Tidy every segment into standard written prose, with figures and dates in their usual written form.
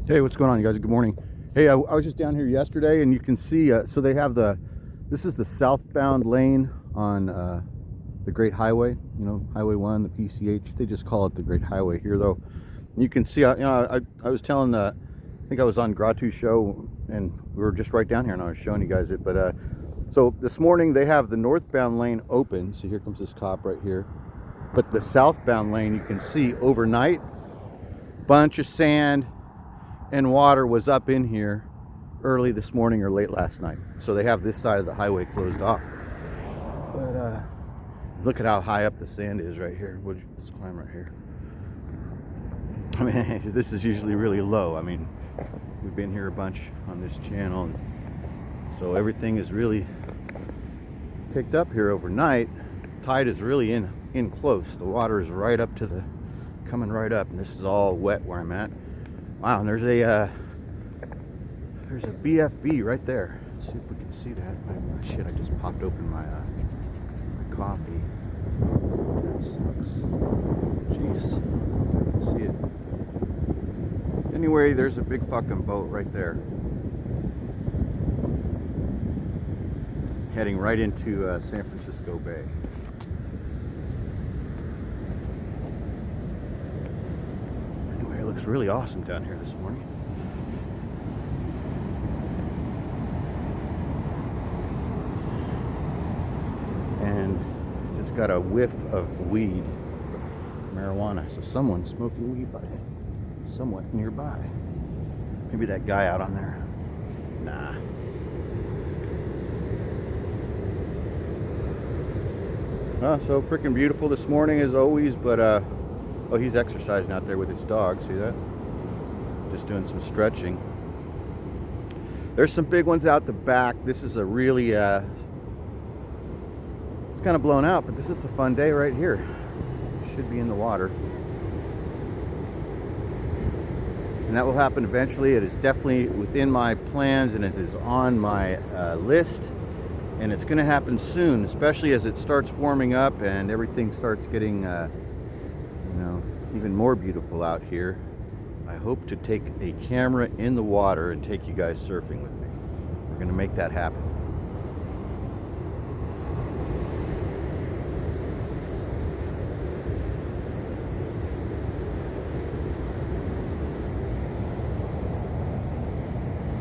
Hey, what's going on, you guys? Good morning. Hey, I was just down here yesterday, and you can see, so they have this is the southbound lane on the Great Highway, Highway 1, the PCH. They just call it the Great Highway here, though. And you can see, I was telling, I think I was on Gratu's show, and we were just right down here, and I was showing you guys it. But so this morning, they have the northbound lane open. So here comes this cop right here. But the southbound lane, you can see overnight, bunch of sand and water was up in here early this morning or late last night. So they have this side of the highway closed off. But look at how high up the sand is right here. Let's climb right here. I mean, this is usually really low. I mean, we've been here a bunch on this channel, and so everything is really picked up here overnight. Tide is really in close. The water is right up to coming right up, and this is all wet where I'm at. Wow, and there's a BFB right there. Let's see if we can see that. Shit, I just popped open my coffee. That sucks. Jeez, I don't know if I can see it. Anyway, there's a big fucking boat right there, heading right into San Francisco Bay. It looks really awesome down here this morning. And just got a whiff of weed, marijuana. So someone's smoking weed somewhat nearby. Maybe that guy out on there. Nah. So freaking beautiful this morning as always, but oh, he's exercising out there with his dog. See that? Just doing some stretching. There's some big ones out the back. This is a really, it's kind of blown out, but this is a fun day right here. Should be in the water. And that will happen eventually. It is definitely within my plans, and it is on my list. And it's going to happen soon, especially as it starts warming up and everything starts getting even more beautiful out here. I hope to take a camera in the water and take you guys surfing with me. We're going to make that happen.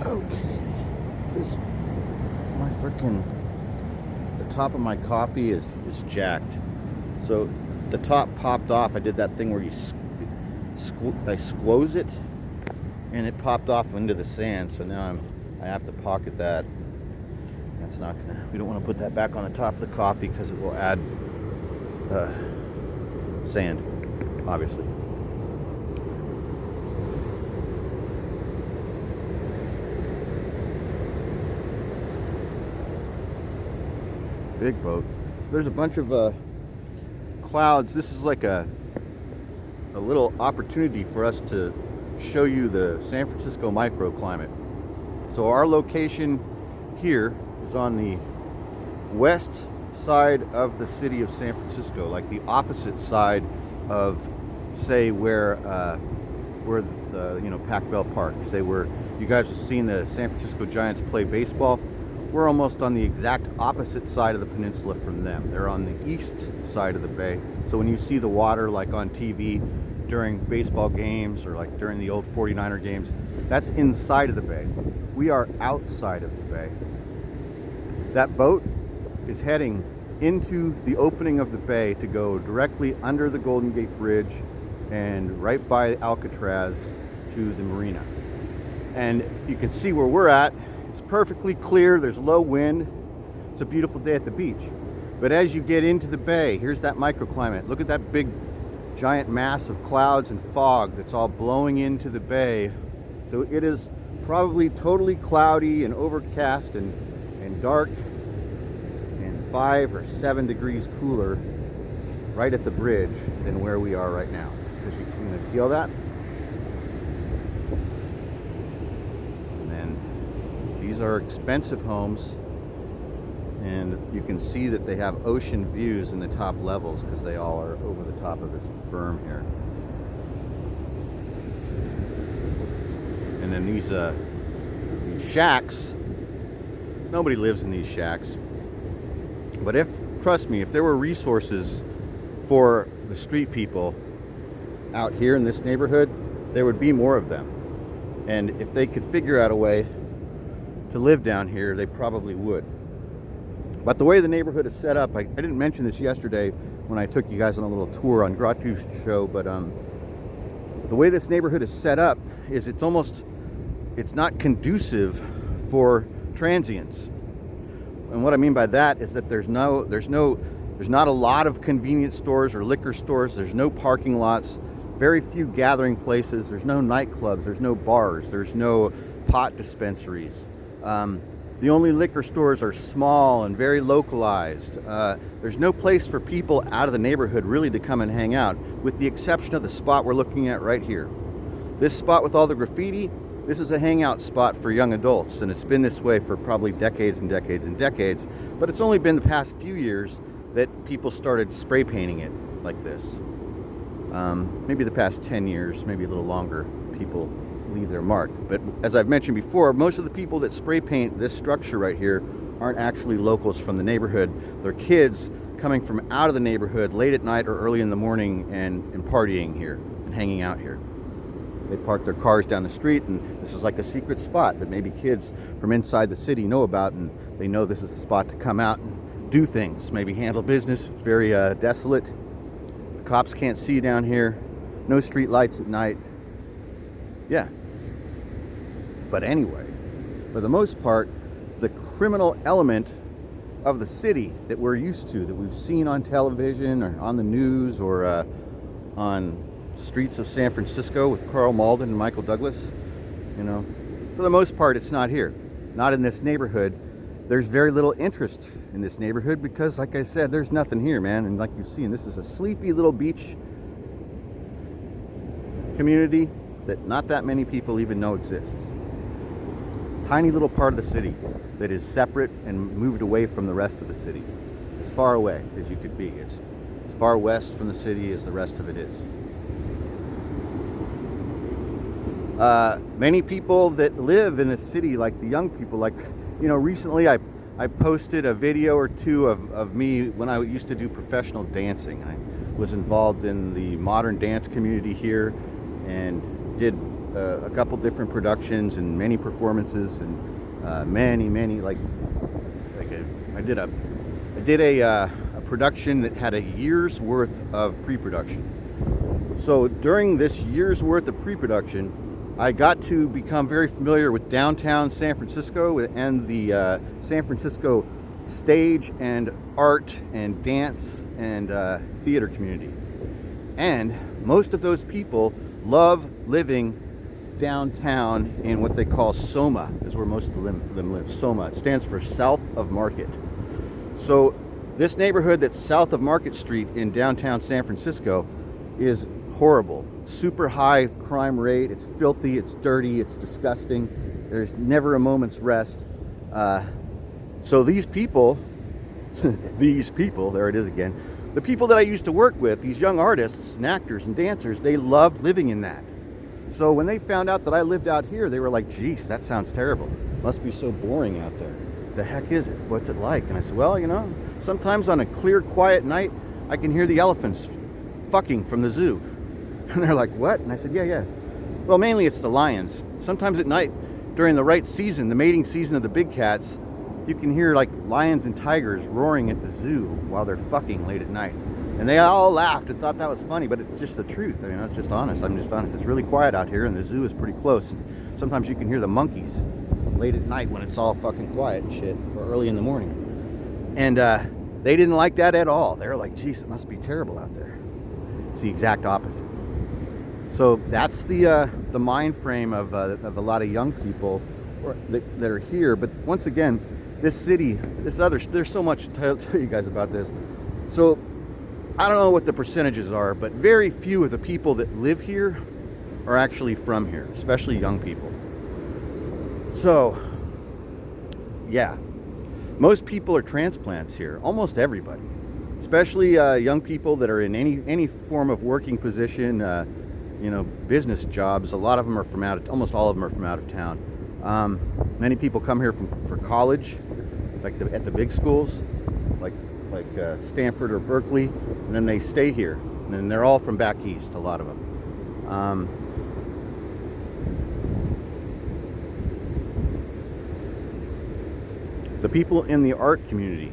Okay. The top of my coffee is jacked. So the top popped off. I did that thing where I squoze it, and it popped off into the sand. So now I have to pocket that. That's not gonna. We don't want to put that back on the top of the coffee because it will add sand, obviously. Big boat. There's a bunch of clouds. This is like a little opportunity for us to show you the San Francisco microclimate. So our location here is on the west side of the city of San Francisco, like the opposite side of, say, where the Pac-Bell Park. Say where you guys have seen the San Francisco Giants play baseball. We're almost on the exact opposite side of the peninsula from them. They're on the east side of the bay. So when you see the water like on TV during baseball games or like during the old 49er games, that's inside of the bay. We are outside of the bay. That boat is heading into the opening of the bay to go directly under the Golden Gate Bridge and right by Alcatraz to the marina. And you can see where we're at. It's perfectly clear, there's low wind. It's a beautiful day at the beach. But as you get into the bay, here's that microclimate. Look at that big giant mass of clouds and fog that's all blowing into the bay. So it is probably totally cloudy and overcast and dark and 5 or 7 degrees cooler right at the bridge than where we are right now. Because you can see all that? These are expensive homes, and you can see that they have ocean views in the top levels because they all are over the top of this berm here. And then these shacks, nobody lives in these shacks. But trust me, if there were resources for the street people out here in this neighborhood, there would be more of them. And if they could figure out a way to live down here, they probably would. But the way the neighborhood is set up, I didn't mention this yesterday when I took you guys on a little tour on Gratu's show, but the way this neighborhood is set up is it's not conducive for transients. And what I mean by that is that there's not a lot of convenience stores or liquor stores. There's no parking lots, very few gathering places. There's no nightclubs. There's no bars. There's no pot dispensaries. The only liquor stores are small and very localized. There's no place for people out of the neighborhood really to come and hang out, with the exception of the spot we're looking at right here. This spot with all the graffiti, this is a hangout spot for young adults, and it's been this way for probably decades and decades and decades, but it's only been the past few years that people started spray painting it like this. Maybe the past 10 years, maybe a little longer, people leave their mark. But as I've mentioned before, most of the people that spray paint this structure right here aren't actually locals from the neighborhood. They're kids coming from out of the neighborhood late at night or early in the morning and partying here and hanging out here. They park their cars down the street, and this is like a secret spot that maybe kids from inside the city know about, and they know this is a spot to come out and do things, maybe handle business. It's very desolate. The cops can't see down here. No street lights at night. Yeah. But anyway, for the most part, the criminal element of the city that we're used to, that we've seen on television or on the news or on streets of San Francisco with Carl Malden and Michael Douglas, for the most part, it's not here. Not in this neighborhood. There's very little interest in this neighborhood because, like I said, there's nothing here, man. And like you've seen, this is a sleepy little beach community that not that many people even know exists. Tiny little part of the city that is separate and moved away from the rest of the city. As far away as you could be. It's as far west from the city as the rest of it is. Many people that live in the city, like the young people, recently I posted a video or two of me when I used to do professional dancing. I was involved in the modern dance community here and did a couple different productions and many performances and many I did a production that had a year's worth of pre-production. So during this year's worth of pre-production, I got to become very familiar with downtown San Francisco and the San Francisco stage and art and dance and theater community. And most of those people love living downtown in what they call SoMa, is where most of them live. SoMa, it stands for South of Market. So this neighborhood that's south of Market Street in downtown San Francisco is horrible. Super high crime rate. It's filthy, it's dirty, it's disgusting. There's never a moment's rest. So these people, there it is again, the people that I used to work with, these young artists and actors and dancers, they love living in that. So when they found out that I lived out here, they were like, geez, that sounds terrible. Must be so boring out there. The heck is it? What's it like? And I said, well, sometimes on a clear, quiet night, I can hear the elephants fucking from the zoo. And they're like, what? And I said, yeah. Well, mainly it's the lions. Sometimes at night, during the right season, the mating season of the big cats, you can hear like lions and tigers roaring at the zoo while they're fucking late at night. And they all laughed and thought that was funny, but it's just the truth. It's just honest. I'm just honest. It's really quiet out here, and the zoo is pretty close. Sometimes you can hear the monkeys late at night when it's all fucking quiet and shit, or early in the morning. And they didn't like that at all. They were like, geez, it must be terrible out there. It's the exact opposite. So that's the mind frame of a lot of young people that are here. But once again, this city, there's so much to tell you guys about this. So I don't know what the percentages are, but very few of the people that live here are actually from here, especially young people. So, yeah, most people are transplants here, almost everybody, especially young people that are in any form of working position, business jobs. A lot of them are from almost all of them are from out of town. Many people come here for college, like at the big schools, like Stanford or Berkeley, and then they stay here. And they're all from back east, a lot of them. The people in the art community,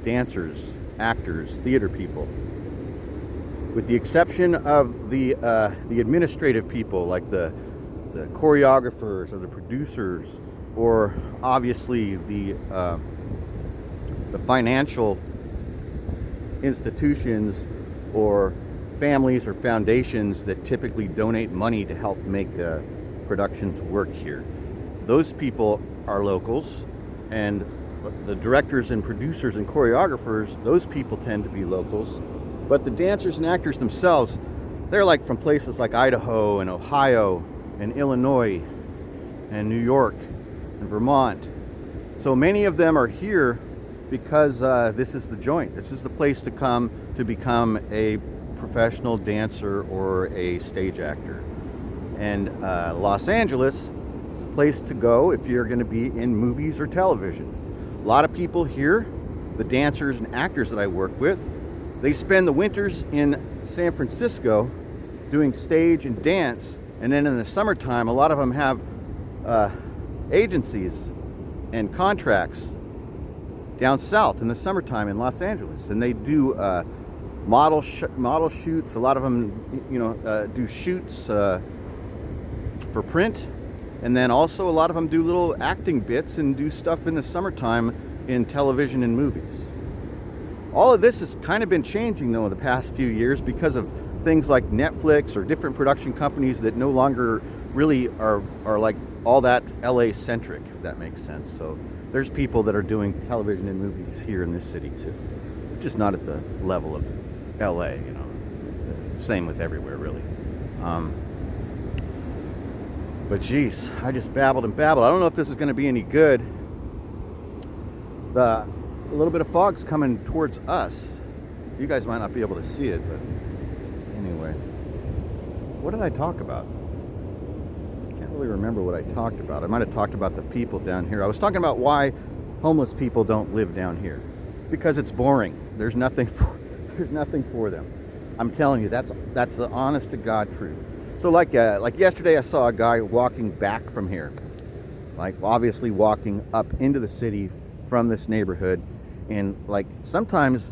dancers, actors, theater people, with the exception of the administrative people, like the choreographers or the producers, or obviously the financial institutions or families or foundations that typically donate money to help make productions work here. Those people are locals, and the directors and producers and choreographers, those people tend to be locals. But the dancers and actors themselves, they're like from places like Idaho and Ohio and Illinois and New York and Vermont. So many of them are here because this is the joint. This is the place to come to become a professional dancer or a stage actor. And Los Angeles is a place to go if you're going to be in movies or television. A lot of people here, the dancers and actors that I work with, they spend the winters in San Francisco doing stage and dance, and then in the summertime, a lot of them have agencies and contracts down south in the summertime in Los Angeles, and they do model shoots. A lot of them, do shoots for print, and then also a lot of them do little acting bits and do stuff in the summertime in television and movies. All of this has kind of been changing though in the past few years because of things like Netflix or different production companies that no longer really are like all that LA centric, if that makes sense. So there's people that are doing television and movies here in this city too, just not at the level of LA, same with everywhere really. But geez, I just babbled and babbled. I don't know if this is going to be any good. A little bit of fog's coming towards us. You guys might not be able to see it, but anyway. What did I talk about? Can't really remember what I talked about. I might have talked about the people down here. I was talking about why homeless people don't live down here. Because it's boring. There's nothing for them. I'm telling you, that's the honest to God truth. So like yesterday I saw a guy walking back from here. Like obviously walking up into the city from this neighborhood, and like sometimes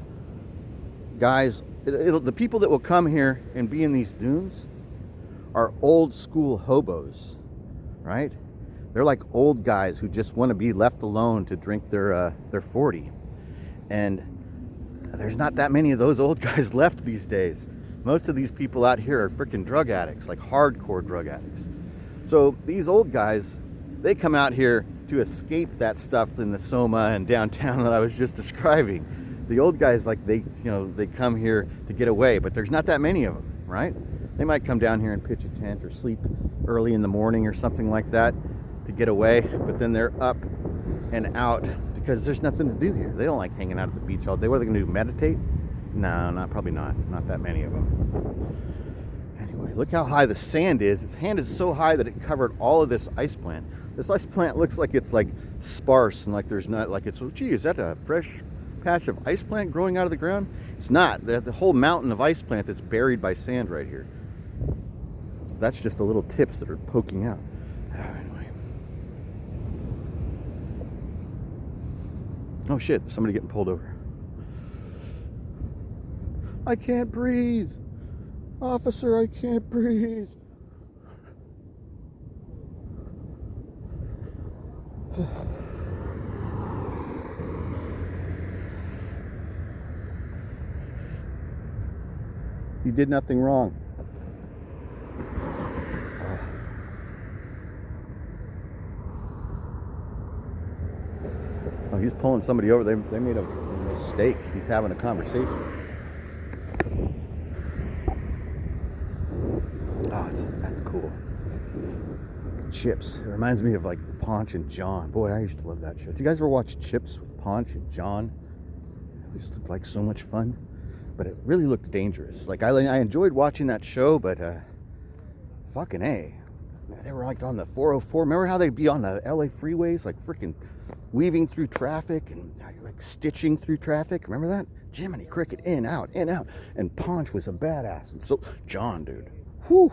guys, the people that will come here and be in these dunes are old school hobos, right? They're like old guys who just want to be left alone to drink their 40, and there's not that many of those old guys left these days. Most of these people out here are freaking drug addicts, like hardcore drug addicts. So these old guys, they come out here to escape that stuff in the Soma and downtown that I was just describing. The old guys, like they come here to get away, but there's not that many of them, right? They might come down here and pitch a tent or sleep early in the morning or something like that to get away, but then they're up and out because there's nothing to do here. They don't like hanging out at the beach all day. What are they gonna do, meditate? No, probably not. Not that many of them. Anyway, look how high the sand is. Its sand is so high that it covered all of this ice plant. This ice plant looks like it's like sparse and like there's not, like it's, gee, is that a fresh patch of ice plant growing out of the ground? It's not. The whole mountain of ice plant that's buried by sand right here. That's just the little tips that are poking out. Anyway. Oh shit, somebody getting pulled over. I can't breathe. Officer, I can't breathe. You did nothing wrong. Oh, he's pulling somebody over. They made a mistake. He's having a conversation. Oh, that's cool. Chips. It reminds me of like Ponch and John. Boy, I used to love that show. Did you guys ever watch Chips with Ponch and John? It just looked like so much fun, but it really looked dangerous. Like I enjoyed watching that show, but Fucking A. They were like on the 404. Remember how they'd be on the LA freeways, like freaking weaving through traffic and like stitching through traffic? Remember that? Jiminy Cricket, in, out, in, out. And Ponch was a badass. And so, John, dude. Whew.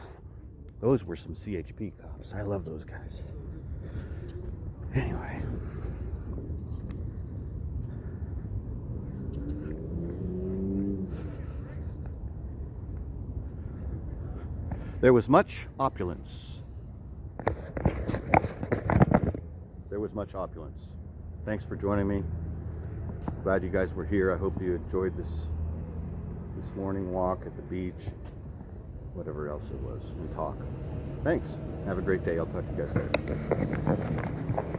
Those were some CHP cops. I love those guys. Anyway. There was much opulence. There was much opulence. Thanks for joining me. Glad you guys were here. I hope you enjoyed this morning walk at the beach, whatever else it was, and talk. Thanks. Have a great day. I'll talk to you guys later.